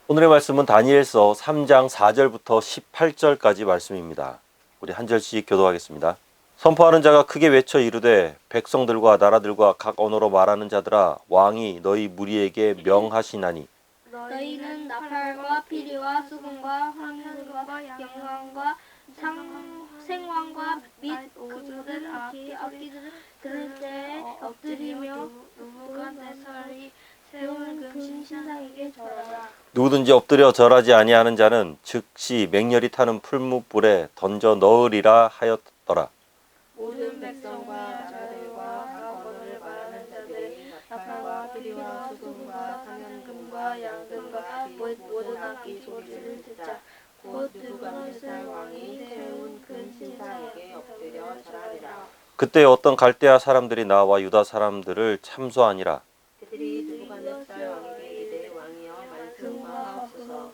오늘의 말씀은 다니엘서 3장 4절부터 18절까지 말씀입니다. 우리 한 절씩 교도하겠습니다. 선포하는 자가 크게 외쳐 이르되 백성들과 나라들과 각 언어로 말하는 자들아 왕이 너희 무리에게 명하시나니 너희는 나팔과 피리와 수금과 황금과 영광과 생황과 및 모든 악기들을 들을 때에 엎드리며 느부갓네살이 세운 금신상에게 절하라. 누구든지 엎드려 절하지 아니하는 자는 즉시 맹렬히 타는 풀무불에 던져 넣으리라 하였더라. 모든 백성과 나라들과 각 언어를 말하는 자들이 나팔과 피리와 수금과 상연금과 양금과 모든 악기 소리를 듣자. 곧 느부갓네살 왕이 세운 금신상에게 엎드려 절하리라. 그때 어떤 갈대아 사람들이 나와 유다 사람들을 참소하니라. 그들이 느부갓네살 왕에게 이르되 왕이여 말씀하옵소서.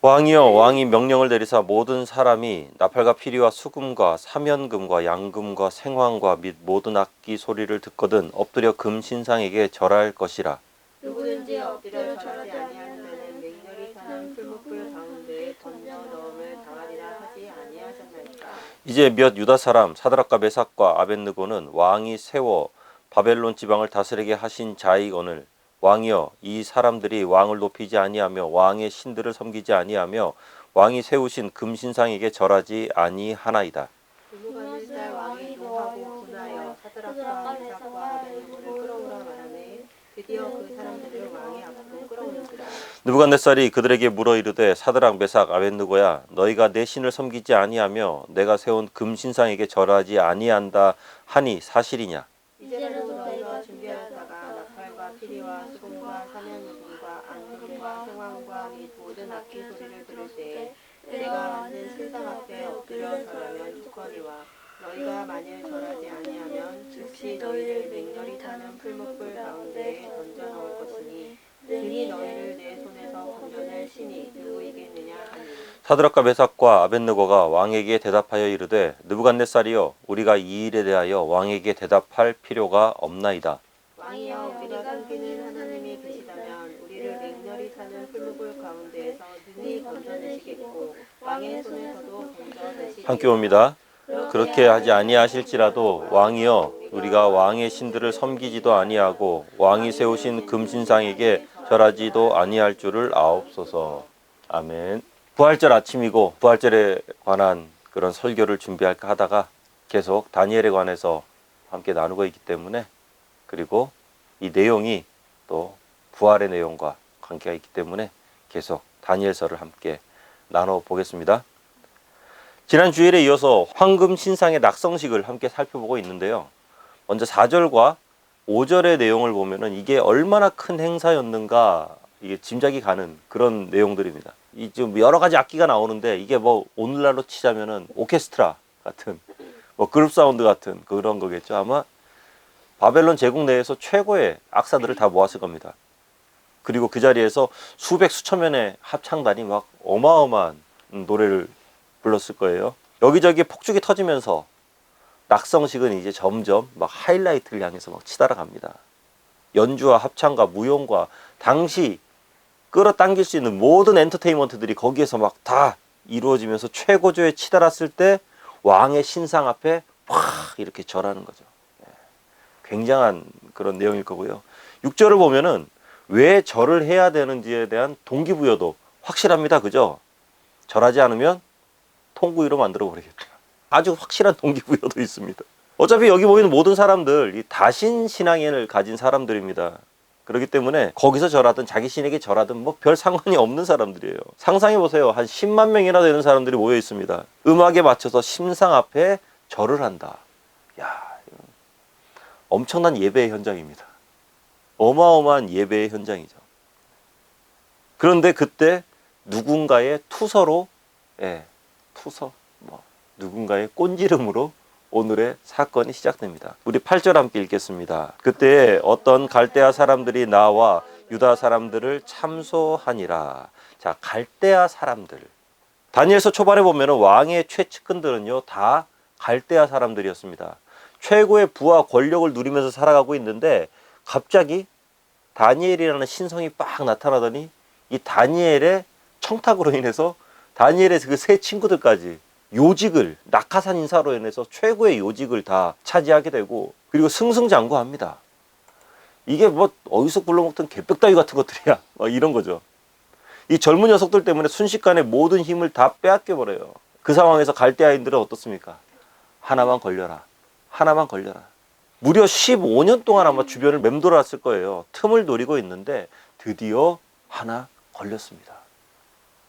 왕이여 왕이 명령을 내리사 모든 사람이 나팔과 피리와 수금과 사면금과 양금과 생황과 및 모든 악기 소리를 듣거든 엎드려 금신상에게 절할 것이라. 누구든지 엎드려 절하지 아니하는 자는 맹렬히 타는 풀무불 가운데에 던져 넣음을 당하리라 하지 아니하셨나이까. 이제 몇 유다 사람 사드락과 메삭과 아벳느고는 왕이 세워 바벨론 지방을 다스리게 하신 자이거늘 왕이여 이 사람들이 왕을 높이지 아니하며 왕의 신들을 섬기지 아니하며 왕이 세우신 금신상에게 절하지 아니하나이다. 느부갓네살 왕이 노하고 분하여 사드락과 메삭과 아벳느고를 끌어오라 말하매 드디어 그 사람들을 왕의 앞으로 끌어오는지라. 느부갓네살이 그들에게 물어 이르되 사드락 메삭 아벳느고야 너희가 내 신을 섬기지 아니하며 내가 세운 금신상에게 절하지 아니한다 하니 사실이냐. 이제라도 너희가 준비하다가 나팔과 피리와 수금과 사면금과 앙금과 생황과 및 모든 악기 소리를 들을 때에 내가 앉은 신상 앞에 엎드려 절하면 좋거니와 너희가 만일 절하지 아니하면 즉시 너희를 맹렬히 타는 풀무불 가운데에 던져 넣을 것이니 능히 너희를 내 손에서 건져낼 신이 누구이겠느냐 하니. 사드락과 메삭과 아벳느고가 왕에게 대답하여 이르되 느부갓네살이여 우리가 이 일에 대하여 왕에게 대답할 필요가 없나이다. 왕이여 우리가 섬기는 하나님이 계시다면 우리를 맹렬히 타는 풀무불 가운데에서 능히 건져내시겠고 왕의 손에서도 건져내시겠고. 함께 옵니다. 그렇게 하지 아니하실지라도 왕이여 우리가 왕의 신들을 섬기지도 아니하고 왕이 세우신 금신상에게 절하지도 아니할 줄을 아옵소서. 아멘. 부활절 아침이고 부활절에 관한 그런 설교를 준비할까 하다가 계속 다니엘에 관해서 함께 나누고 있기 때문에 그리고 이 내용이 또 부활의 내용과 관계가 있기 때문에 계속 다니엘서를 함께 나눠보겠습니다. 지난 주일에 이어서 황금 신상의 낙성식을 함께 살펴보고 있는데요. 먼저 4절과 5절의 내용을 보면은 이게 얼마나 큰 행사였는가 이게 짐작이 가는 그런 내용들입니다. 이 좀 여러 가지 악기가 나오는데 이게 뭐 오늘날로 치자면은 오케스트라 같은 뭐 그룹 사운드 같은 그런 거겠죠. 아마 바벨론 제국 내에서 최고의 악사들을 다 모았을 겁니다. 그리고 그 자리에서 수백 수천 명의 합창단이 막 어마어마한 노래를 불렀을 거예요. 여기저기 폭죽이 터지면서 낙성식은 이제 점점 막 하이라이트를 향해서 막 치달아갑니다. 연주와 합창과 무용과 당시 끌어당길 수 있는 모든 엔터테인먼트들이 거기에서 막 다 이루어지면서 최고조에 치달았을 때 왕의 신상 앞에 확 이렇게 절하는 거죠. 굉장한 그런 내용일 거고요. 6절을 보면은 왜 절을 해야 되는지에 대한 동기부여도 확실합니다. 그죠? 절하지 않으면 통구이로 만들어 버리겠다. 아주 확실한 동기부여도 있습니다. 어차피 여기 모이는 모든 사람들 이 다신 신앙을 가진 사람들입니다. 그렇기 때문에 거기서 절하든 자기 신에게 절하든 뭐 별 상관이 없는 사람들이에요. 상상해 보세요. 한 10만 명이나 되는 사람들이 모여 있습니다. 음악에 맞춰서 신상 앞에 절을 한다. 야, 엄청난 예배의 현장입니다. 어마어마한 예배의 현장이죠. 그런데 그때 누군가의 투서로 누군가의 꼰지름으로 오늘의 사건이 시작됩니다. 우리 8절 함께 읽겠습니다. 그때 어떤 갈대아 사람들이 나와 유다 사람들을 참소하니라. 자, 갈대아 사람들. 다니엘서 초반에 보면 왕의 최측근들은요 다 갈대아 사람들이었습니다. 최고의 부와 권력을 누리면서 살아가고 있는데 갑자기 다니엘이라는 신성이 빡 나타나더니 이 다니엘의 청탁으로 인해서 다니엘의 그 세 친구들까지 요직을, 낙하산 인사로 인해서 최고의 요직을 다 차지하게 되고, 그리고 승승장구합니다. 이게 뭐 어디서 굴러먹던 개벽다귀 같은 것들이야, 이런 거죠. 이 젊은 녀석들 때문에 순식간에 모든 힘을 다 빼앗겨 버려요. 그 상황에서 갈대아인들은 어떻습니까? 하나만 걸려라, 하나만 걸려라. 무려 15년 동안 아마 주변을 맴돌았을 거예요. 틈을 노리고 있는데 드디어 하나 걸렸습니다.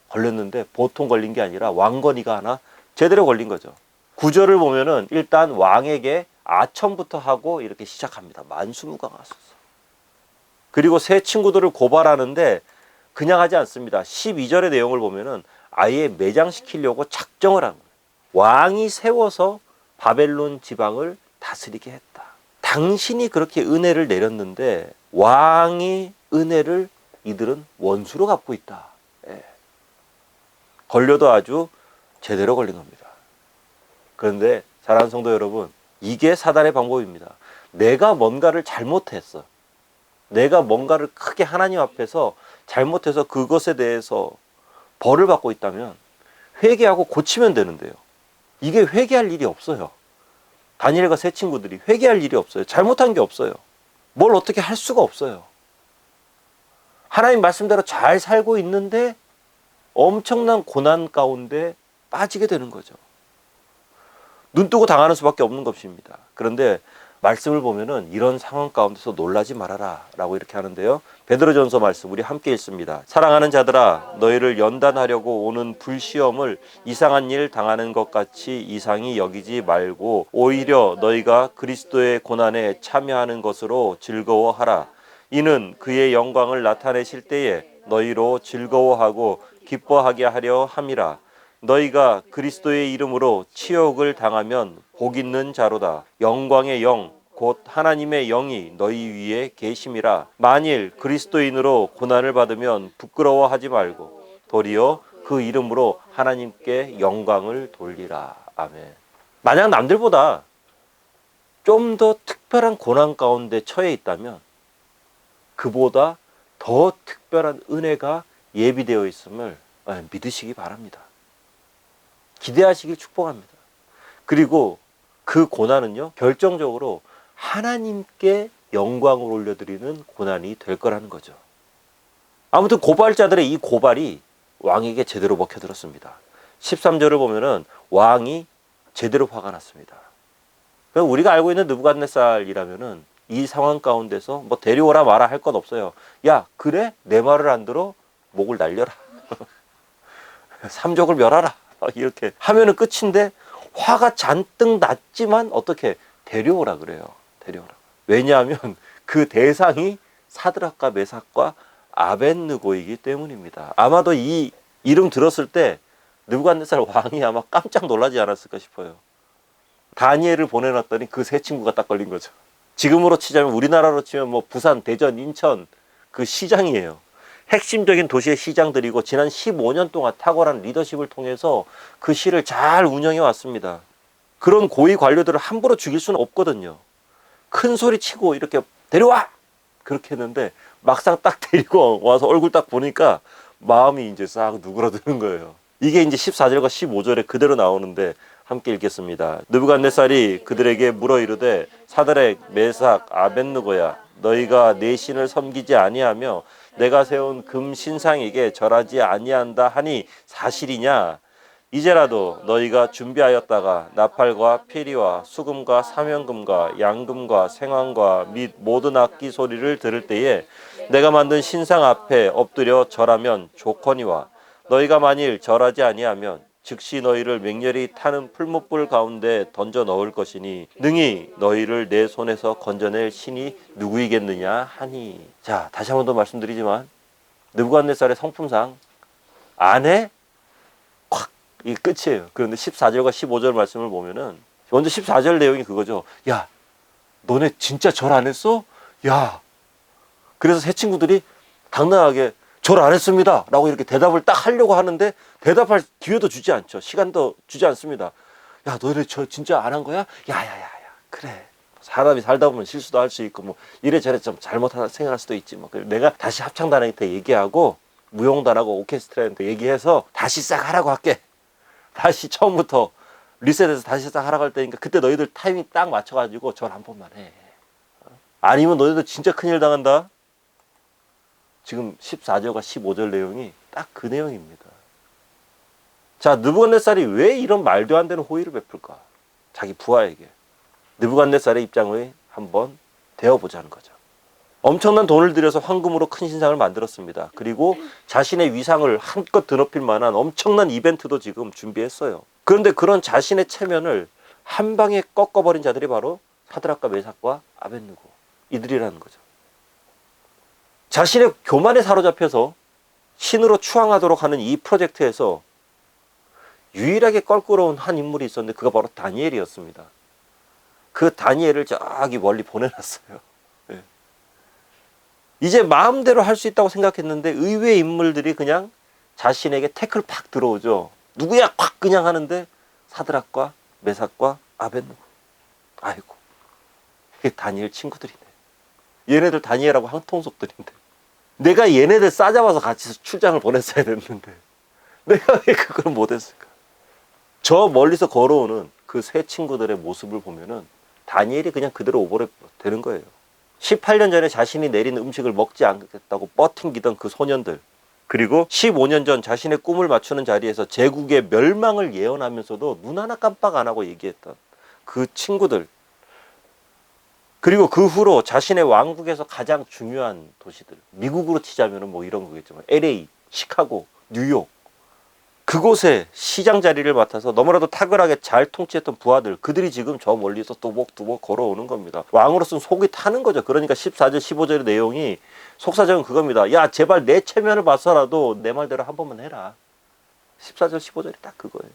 걸렸는데 보통 걸린 게 아니라 왕건이가 하나 제대로 걸린 거죠. 구절을 보면은 일단 왕에게 아첨부터 하고 이렇게 시작합니다. 만수무강하소서. 그리고 세 친구들을 고발하는데 그냥 하지 않습니다. 12절의 내용을 보면은 아예 매장시키려고 작정을 한 거예요. 왕이 세워서 바벨론 지방을 다스리게 했다. 당신이 그렇게 은혜를 내렸는데 왕이 은혜를 이들은 원수로 갚고 있다. 예. 걸려도 아주 제대로 걸린 겁니다. 그런데 사랑하는 성도 여러분, 이게 사단의 방법입니다. 내가 뭔가를 잘못했어. 내가 뭔가를 크게 하나님 앞에서 잘못해서 그것에 대해서 벌을 받고 있다면 회개하고 고치면 되는데요. 이게 회개할 일이 없어요. 다니엘과 세 친구들이 회개할 일이 없어요. 잘못한 게 없어요. 뭘 어떻게 할 수가 없어요. 하나님 말씀대로 잘 살고 있는데 엄청난 고난 가운데 빠지게 되는 거죠. 눈 뜨고 당하는 수밖에 없는 것입니다. 그런데 말씀을 보면은 이런 상황 가운데서 놀라지 말아라 라고 이렇게 하는데요. 베드로전서 말씀 우리 함께 읽습니다. 사랑하는 자들아, 너희를 연단하려고 오는 불시험을 이상한 일 당하는 것 같이 이상히 여기지 말고 오히려 너희가 그리스도의 고난에 참여하는 것으로 즐거워하라. 이는 그의 영광을 나타내실 때에 너희로 즐거워하고 기뻐하게 하려 함이라. 너희가 그리스도의 이름으로 치욕을 당하면 복 있는 자로다. 영광의 영 곧 하나님의 영이 너희 위에 계심이라. 만일 그리스도인으로 고난을 받으면 부끄러워하지 말고 도리어 그 이름으로 하나님께 영광을 돌리라. 아멘. 만약 남들보다 좀 더 특별한 고난 가운데 처해 있다면 그보다 더 특별한 은혜가 예비되어 있음을 믿으시기 바랍니다. 기대하시길 축복합니다. 그리고 그 고난은요, 결정적으로 하나님께 영광을 올려드리는 고난이 될 거라는 거죠. 아무튼 고발자들의 이 고발이 왕에게 제대로 먹혀들었습니다. 13절을 보면은 왕이 제대로 화가 났습니다. 우리가 알고 있는 느부갓네살이라면은 이 상황 가운데서 뭐 데려오라 마라 할 것 없어요. 야, 그래? 내 말을 안 들어? 목을 날려라. 삼족을 멸하라. 이렇게 하면은 끝인데 화가 잔뜩 났지만 어떻게 데려오라 그래요. 데려오라. 왜냐하면 그 대상이 사드락과 메삭과 아벳느고이기 때문입니다. 아마도 이 이름 들었을 때 느부갓네살 왕이 아마 깜짝 놀라지 않았을까 싶어요. 다니엘을 보내놨더니 그 세 친구가 딱 걸린 거죠. 지금으로 치자면 우리나라로 치면 뭐 부산, 대전, 인천 그 시장이에요. 핵심적인 도시의 시장들이고 지난 15년 동안 탁월한 리더십을 통해서 그 시를 잘 운영해 왔습니다. 그런 고위 관료들을 함부로 죽일 수는 없거든요. 큰 소리 치고 이렇게 데려와! 그렇게 했는데 막상 딱 데리고 와서 얼굴 딱 보니까 마음이 이제 싹 누그러드는 거예요. 이게 이제 14절과 15절에 그대로 나오는데 함께 읽겠습니다. 느부갓네살이 그들에게 물어 이르되 사드락, 메삭, 아벳느고야, 너희가 내 신을 섬기지 아니하며 내가 세운 금 신상에게 절하지 아니한다 하니 사실이냐? 이제라도 너희가 준비하였다가 나팔과 피리와 수금과 사면금과 양금과 생황과 및 모든 악기 소리를 들을 때에 내가 만든 신상 앞에 엎드려 절하면 좋거니와 너희가 만일 절하지 아니하면 즉시 너희를 맹렬히 타는 풀무불 가운데 던져 넣을 것이니 능히 너희를 내 손에서 건져낼 신이 누구이겠느냐 하니. 자, 다시 한 번 더 말씀드리지만 느부갓네살의 성품상 안에 콱 이게 끝이에요. 그런데 14절과 15절 말씀을 보면은 먼저 14절 내용이 그거죠. 야, 너네 진짜 절 안 했어? 야, 그래서 새 친구들이 당당하게 절 안 했습니다 라고 이렇게 대답을 딱 하려고 하는데 대답할 기회도 주지 않죠. 시간도 주지 않습니다. 야, 너네 저 진짜 안 한 거야? 야야야야, 그래, 사람이 살다 보면 실수도 할 수 있고 뭐 이래저래 좀 잘못하다 생각할 수도 있지 뭐. 내가 다시 합창단한테 얘기하고 무용단하고 오케스트라한테 얘기해서 다시 시작하라고 할게. 다시 처음부터 리셋해서 다시 시작하라고 할 때니까 그때 너희들 타이밍 딱 맞춰가지고 절 한 번만 해. 아니면 너희들 진짜 큰일 당한다. 지금 14절과 15절 내용이 딱 그 내용입니다. 자, 느부갓네살이 왜 이런 말도 안 되는 호의를 베풀까? 자기 부하에게. 느부갓네살의 입장을 한번 되어보자는 거죠. 엄청난 돈을 들여서 황금으로 큰 신상을 만들었습니다. 그리고 자신의 위상을 한껏 드높일 만한 엄청난 이벤트도 지금 준비했어요. 그런데 그런 자신의 체면을 한 방에 꺾어버린 자들이 바로 사드락과 메삭과 아벳느고 이들이라는 거죠. 자신의 교만에 사로잡혀서 신으로 추앙하도록 하는 이 프로젝트에서 유일하게 껄끄러운 한 인물이 있었는데 그가 바로 다니엘이었습니다. 그 다니엘을 저기 멀리 보내놨어요. 네. 이제 마음대로 할 수 있다고 생각했는데 의외의 인물들이 그냥 자신에게 태클 팍 들어오죠. 누구야 콱 그냥 하는데 사드락과 메삭과 아벳느고. 아이고, 이게 다니엘 친구들이네. 얘네들 다니엘하고 한통속들인데 내가 얘네들 싸잡아서 같이 출장을 보냈어야 됐는데 내가 왜 그걸 못했을까? 저 멀리서 걸어오는 그 세 친구들의 모습을 보면은 다니엘이 그냥 그대로 오버랩 되는 거예요. 18년 전에 자신이 내린 음식을 먹지 않겠다고 뻗팅기던 그 소년들, 그리고 15년 전 자신의 꿈을 맞추는 자리에서 제국의 멸망을 예언하면서도 눈 하나 깜빡 안 하고 얘기했던 그 친구들, 그리고 그 후로 자신의 왕국에서 가장 중요한 도시들, 미국으로 치자면 뭐 이런 거겠지만 LA, 시카고, 뉴욕, 그곳에 시장 자리를 맡아서 너무나도 탁월하게 잘 통치했던 부하들, 그들이 지금 저 멀리서 또복또복 걸어오는 겁니다. 왕으로서는 속이 타는 거죠. 그러니까 14절 15절의 내용이 속사정은 그겁니다. 야, 제발 내 체면을 봐서라도 내 말대로 한 번만 해라. 14절 15절이 딱 그거예요.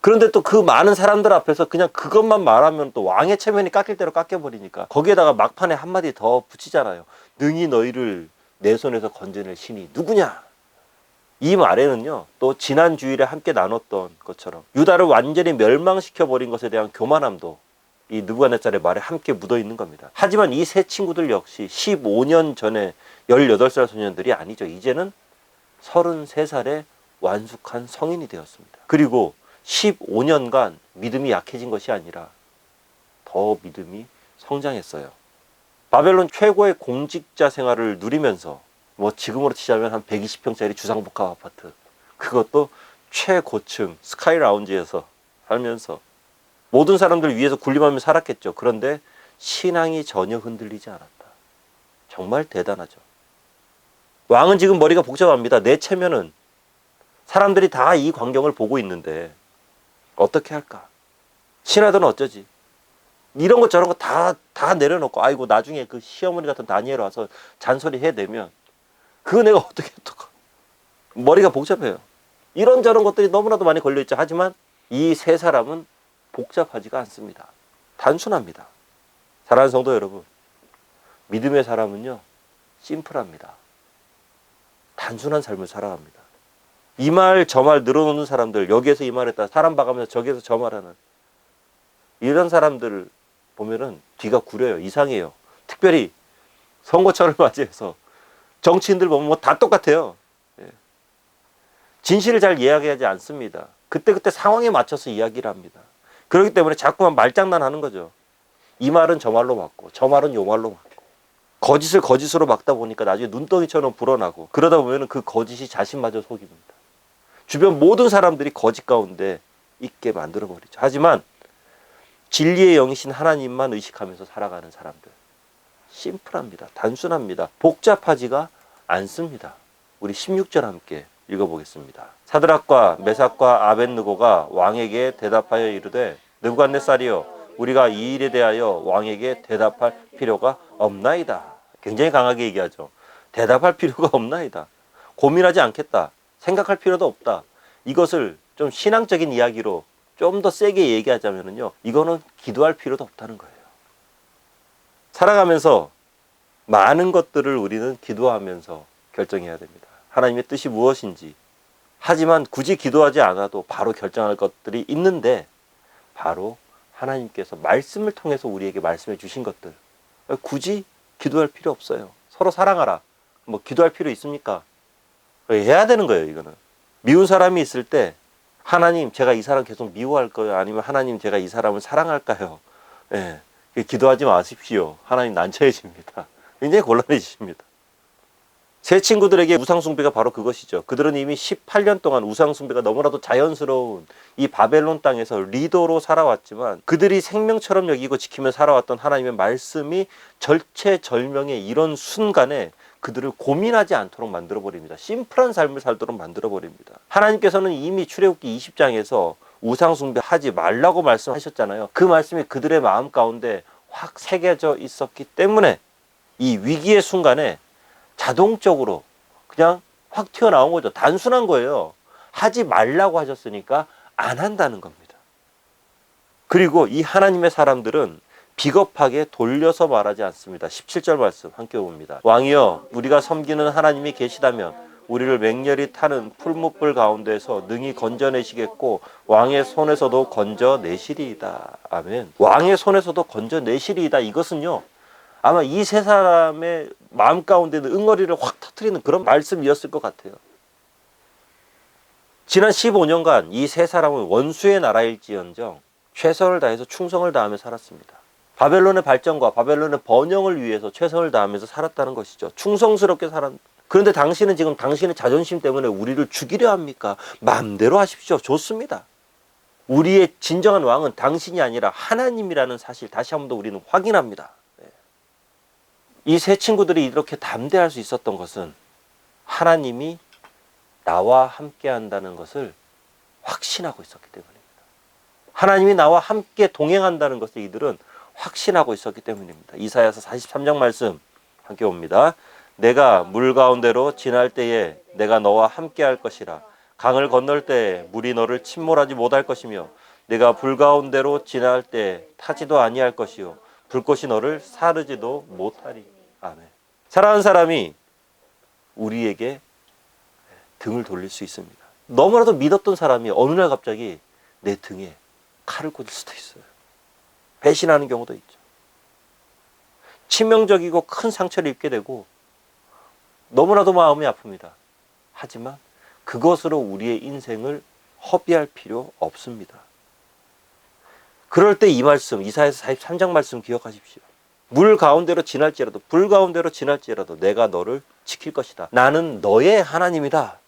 그런데 또 그 많은 사람들 앞에서 그냥 그것만 말하면 또 왕의 체면이 깎일 대로 깎여버리니까 거기에다가 막판에 한마디 더 붙이잖아요. 능히 너희를 내 손에서 건져낼 신이 누구냐? 이 말에는요, 또 지난 주일에 함께 나눴던 것처럼 유다를 완전히 멸망시켜버린 것에 대한 교만함도 이 느부갓네살의 말에 함께 묻어 있는 겁니다. 하지만 이 세 친구들 역시 15년 전에 18살 소년들이 아니죠. 이제는 33살의 완숙한 성인이 되었습니다. 그리고 15년간 믿음이 약해진 것이 아니라 더 믿음이 성장했어요. 바벨론 최고의 공직자 생활을 누리면서 뭐 지금으로 치자면 한 120평짜리 주상복합 아파트, 그것도 최고층 스카이 라운지에서 살면서 모든 사람들 위에서 군림하며 살았겠죠. 그런데 신앙이 전혀 흔들리지 않았다. 정말 대단하죠. 왕은 지금 머리가 복잡합니다. 내 체면은 사람들이 다 이 광경을 보고 있는데 어떻게 할까? 신하들은 어쩌지? 이런 것 저런 거 다 내려놓고 아이고 나중에 그 시어머니 같은 다니엘 와서 잔소리 해대면 그거 내가 어떻게 또 머리가 복잡해요. 이런저런 것들이 너무나도 많이 걸려있죠. 하지만 이 세 사람은 복잡하지가 않습니다. 단순합니다. 사랑하는 성도 여러분, 믿음의 사람은요 심플합니다. 단순한 삶을 살아갑니다. 이 말 저 말 늘어놓는 사람들, 여기에서 이 말했다 사람 봐가면서 저기에서 저 말하는 이런 사람들을 보면은 뒤가 구려요. 이상해요. 특별히 선거철을 맞이해서 정치인들 보면 뭐 다 똑같아요. 진실을 잘 이야기하지 않습니다. 그때그때 상황에 맞춰서 이야기를 합니다. 그렇기 때문에 자꾸만 말장난하는 거죠. 이 말은 저 말로 맞고 저 말은 요 말로 맞고 거짓을 거짓으로 막다 보니까 나중에 눈덩이처럼 불어나고 그러다 보면 그 거짓이 자신마저 속입니다. 주변 모든 사람들이 거짓 가운데 있게 만들어버리죠. 하지만 진리의 영이신 하나님만 의식하면서 살아가는 사람들, 심플합니다. 단순합니다. 복잡하지가 않습니다. 우리 16절 함께 읽어보겠습니다. 사드락과 메삭과 아벳느고가 왕에게 대답하여 이르되 느부갓네살이여 우리가 이 일에 대하여 왕에게 대답할 필요가 없나이다. 굉장히 강하게 얘기하죠. 대답할 필요가 없나이다. 고민하지 않겠다. 생각할 필요도 없다. 이것을 좀 신앙적인 이야기로 좀 더 세게 얘기하자면요, 이거는 기도할 필요도 없다는 거예요. 살아가면서 많은 것들을 우리는 기도하면서 결정해야 됩니다. 하나님의 뜻이 무엇인지. 하지만 굳이 기도하지 않아도 바로 결정할 것들이 있는데 바로 하나님께서 말씀을 통해서 우리에게 말씀해 주신 것들, 굳이 기도할 필요 없어요. 서로 사랑하라. 뭐 기도할 필요 있습니까? 해야 되는 거예요. 이거는 미운 사람이 있을 때 하나님 제가 이 사람 계속 미워할까요? 아니면 하나님 제가 이 사람을 사랑할까요? 예, 기도하지 마십시오. 하나님 난처해집니다. 굉장히 곤란해지십니다. 제 친구들에게 우상숭배가 바로 그것이죠. 그들은 이미 18년 동안 우상숭배가 너무나도 자연스러운 이 바벨론 땅에서 리더로 살아왔지만 그들이 생명처럼 여기고 지키며 살아왔던 하나님의 말씀이 절체절명의 이런 순간에 그들을 고민하지 않도록 만들어버립니다. 심플한 삶을 살도록 만들어버립니다. 하나님께서는 이미 출애굽기 20장에서 우상숭배 하지 말라고 말씀하셨잖아요. 그 말씀이 그들의 마음 가운데 확 새겨져 있었기 때문에 이 위기의 순간에 자동적으로 그냥 확 튀어나온 거죠. 단순한 거예요. 하지 말라고 하셨으니까 안 한다는 겁니다. 그리고 이 하나님의 사람들은 비겁하게 돌려서 말하지 않습니다. 17절 말씀 함께 봅니다. 왕이여 우리가 섬기는 하나님이 계시다면 우리를 맹렬히 타는 풀무불 가운데서 능히 건져내시겠고 왕의 손에서도 건져내시리이다. 아멘. 왕의 손에서도 건져내시리이다. 이것은요 아마 이 세 사람의 마음 가운데는 응어리를 확 터뜨리는 그런 말씀이었을 것 같아요. 지난 15년간 이 세 사람은 원수의 나라일지언정 최선을 다해서 충성을 다하며 살았습니다. 바벨론의 발전과 바벨론의 번영을 위해서 최선을 다하면서 살았다는 것이죠. 충성스럽게 살았. 그런데 당신은 지금 당신의 자존심 때문에 우리를 죽이려 합니까? 마음대로 하십시오. 좋습니다. 우리의 진정한 왕은 당신이 아니라 하나님이라는 사실 다시 한 번 더 우리는 확인합니다. 이 세 친구들이 이렇게 담대할 수 있었던 것은 하나님이 나와 함께 한다는 것을 확신하고 있었기 때문입니다. 하나님이 나와 함께 동행한다는 것을 이들은 확신하고 있었기 때문입니다. 이사야서 43장 말씀 함께 봅니다. 내가 물 가운데로 지날 때에 내가 너와 함께 할 것이라. 강을 건널 때에 물이 너를 침몰하지 못할 것이며 내가 불 가운데로 지날 때에 타지도 아니할 것이요 불꽃이 너를 사르지도 못하리. 아멘. 사랑하는 사람이 우리에게 등을 돌릴 수 있습니다. 너무나도 믿었던 사람이 어느 날 갑자기 내 등에 칼을 꽂을 수도 있어요. 배신하는 경우도 있죠. 치명적이고 큰 상처를 입게 되고 너무나도 마음이 아픕니다. 하지만 그것으로 우리의 인생을 허비할 필요 없습니다. 그럴 때 이 말씀, 이사야서 43장 말씀 기억하십시오. 물 가운데로 지날지라도 불 가운데로 지날지라도 내가 너를 지킬 것이다. 나는 너의 하나님이다.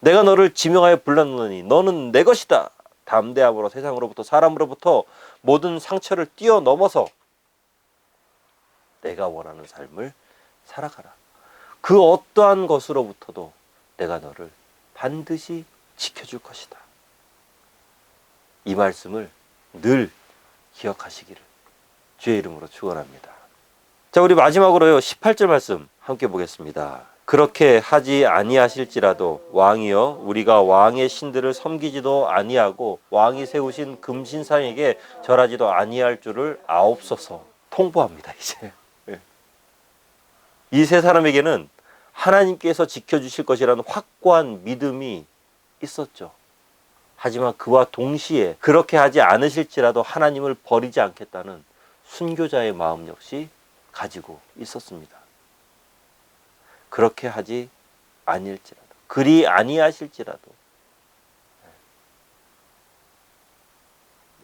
내가 너를 지명하여 불렀느니 너는 내 것이다. 담대함으로 세상으로부터 사람으로부터 모든 상처를 뛰어넘어서 내가 원하는 삶을 살아가라. 그 어떠한 것으로부터도 내가 너를 반드시 지켜줄 것이다. 이 말씀을 늘 기억하시기를 주의 이름으로 축원합니다. 자, 우리 마지막으로요 18절 말씀 함께 보겠습니다. 그렇게 하지 아니하실지라도 왕이여 우리가 왕의 신들을 섬기지도 아니하고 왕이 세우신 금신상에게 절하지도 아니할 줄을 아옵소서. 통보합니다. 이제 이 세 사람에게는 하나님께서 지켜주실 것이라는 확고한 믿음이 있었죠. 하지만 그와 동시에 그렇게 하지 않으실지라도 하나님을 버리지 않겠다는 순교자의 마음 역시 가지고 있었습니다. 그렇게 하지 아니할지라도, 그리 아니하실지라도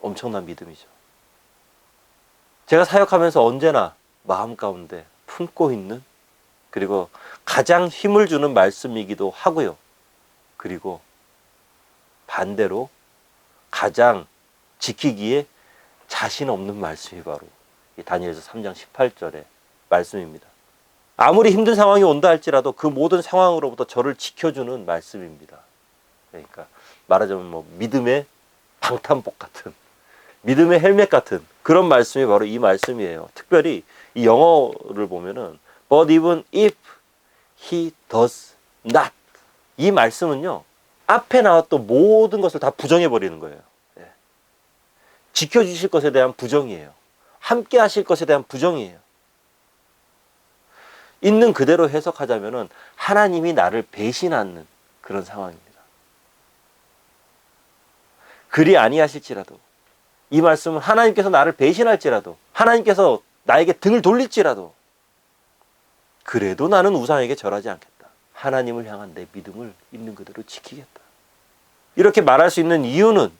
엄청난 믿음이죠. 제가 사역하면서 언제나 마음 가운데 품고 있는, 그리고 가장 힘을 주는 말씀이기도 하고요. 그리고 반대로 가장 지키기에 자신 없는 말씀이 바로 이 다니엘서 3장 18절의 말씀입니다. 아무리 힘든 상황이 온다 할지라도 그 모든 상황으로부터 저를 지켜주는 말씀입니다. 그러니까 말하자면 뭐 믿음의 방탄복 같은, 믿음의 헬멧 같은 그런 말씀이 바로 이 말씀이에요. 특별히 이 영어를 보면은 But even if he does not, 이 말씀은요 앞에 나왔던 모든 것을 다 부정해 버리는 거예요. 지켜주실 것에 대한 부정이에요. 함께 하실 것에 대한 부정이에요. 있는 그대로 해석하자면은 하나님이 나를 배신하는 그런 상황입니다. 그리 아니하실지라도, 이 말씀은 하나님께서 나를 배신할지라도, 하나님께서 나에게 등을 돌릴지라도, 그래도 나는 우상에게 절하지 않겠다. 하나님을 향한 내 믿음을 있는 그대로 지키겠다. 이렇게 말할 수 있는 이유는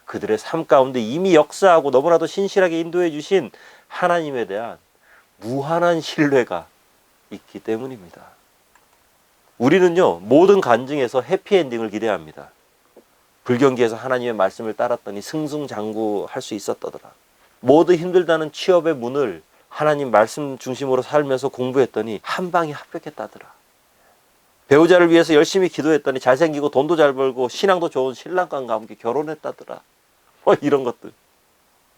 그들의 삶 가운데 이미 역사하고 너무나도 신실하게 인도해 주신 하나님에 대한 무한한 신뢰가 있기 때문입니다. 우리는요, 모든 간증에서 해피엔딩을 기대합니다. 불경기에서 하나님의 말씀을 따랐더니 승승장구할 수 있었다더라. 모두 힘들다는 취업의 문을 하나님 말씀 중심으로 살면서 공부했더니 한 방에 합격했다더라. 배우자를 위해서 열심히 기도했더니 잘생기고 돈도 잘 벌고 신앙도 좋은 신랑과 함께 결혼했다더라. 이런 것들.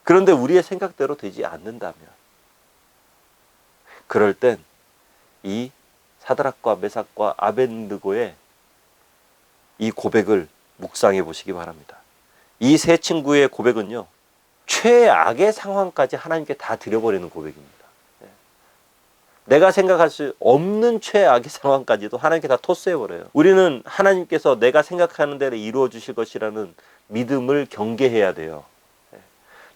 그런데 우리의 생각대로 되지 않는다면, 그럴 땐 이 사드락과 메삭과 아벳느고의 이 고백을 묵상해 보시기 바랍니다. 이 세 친구의 고백은요, 최악의 상황까지 하나님께 다 드려버리는 고백입니다. 내가 생각할 수 없는 최악의 상황까지도 하나님께 다 토스해버려요. 우리는 하나님께서 내가 생각하는 대로 이루어 주실 것이라는 믿음을 경계해야 돼요.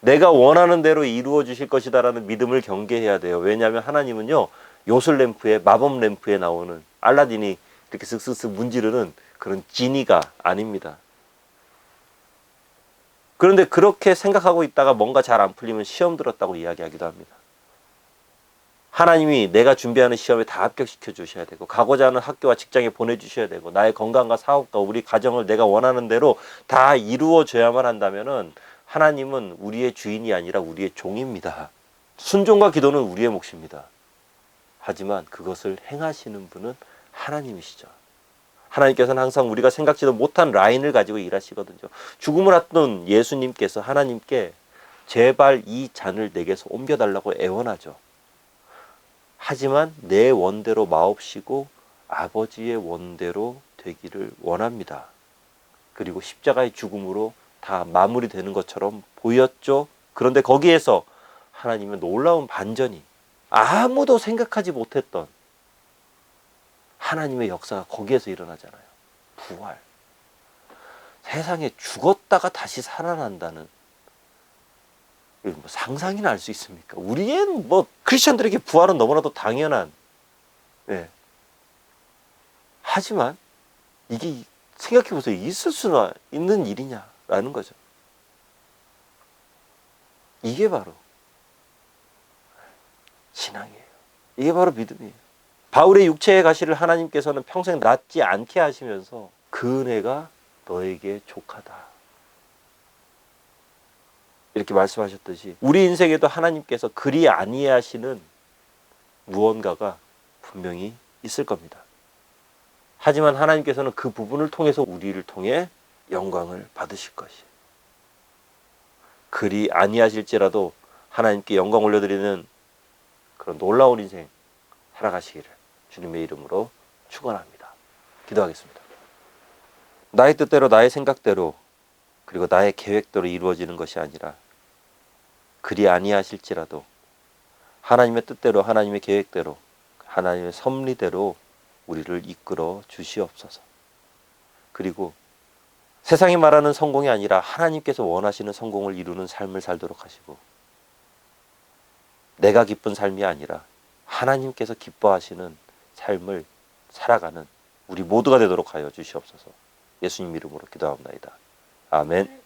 내가 원하는 대로 이루어 주실 것이다라는 믿음을 경계해야 돼요. 왜냐하면 하나님은요, 요술 램프에, 마법 램프에 나오는 알라딘이 이렇게 슥슥슥 문지르는 그런 지니가 아닙니다. 그런데 그렇게 생각하고 있다가 뭔가 잘 안 풀리면 시험 들었다고 이야기하기도 합니다. 하나님이 내가 준비하는 시험에 다 합격시켜 주셔야 되고, 가고자 하는 학교와 직장에 보내주셔야 되고, 나의 건강과 사업과 우리 가정을 내가 원하는 대로 다 이루어져야만 한다면은 하나님은 우리의 주인이 아니라 우리의 종입니다. 순종과 기도는 우리의 몫입니다. 하지만 그것을 행하시는 분은 하나님이시죠. 하나님께서는 항상 우리가 생각지도 못한 라인을 가지고 일하시거든요. 죽음을 앞둔 예수님께서 하나님께 제발 이 잔을 내게서 옮겨달라고 애원하죠. 하지만 내 원대로 마옵시고 아버지의 원대로 되기를 원합니다. 그리고 십자가의 죽음으로 다 마무리되는 것처럼 보였죠. 그런데 거기에서 하나님은 놀라운 반전이, 아무도 생각하지 못했던 하나님의 역사가 거기에서 일어나잖아요. 부활. 세상에 죽었다가 다시 살아난다는, 뭐 상상이나 알 수 있습니까? 우리는 뭐 크리스천들에게 부활은 너무나도 당연한, 하지만 이게 생각해 보세요. 있을 수나 있는 일이냐라는 거죠. 이게 바로 신앙이에요. 이게 바로 믿음이에요. 바울의 육체의 가시를 하나님께서는 평생 낫지 않게 하시면서 그 은혜가 너에게 족하다, 이렇게 말씀하셨듯이 우리 인생에도 하나님께서 그리 아니하시는 무언가가 분명히 있을 겁니다. 하지만 하나님께서는 그 부분을 통해서 우리를 통해 영광을 받으실 것이에요. 그리 아니하실지라도 하나님께 영광 올려드리는 그런 놀라운 인생 살아가시기를 주님의 이름으로 축원합니다. 기도하겠습니다. 나의 뜻대로, 나의 생각대로, 그리고 나의 계획대로 이루어지는 것이 아니라 그리 아니하실지라도 하나님의 뜻대로, 하나님의 계획대로, 하나님의 섭리대로 우리를 이끌어 주시옵소서. 그리고 세상이 말하는 성공이 아니라 하나님께서 원하시는 성공을 이루는 삶을 살도록 하시고, 내가 기쁜 삶이 아니라 하나님께서 기뻐하시는 삶을 살아가는 우리 모두가 되도록 하여 주시옵소서. 예수님 이름으로 기도합니다. 아멘.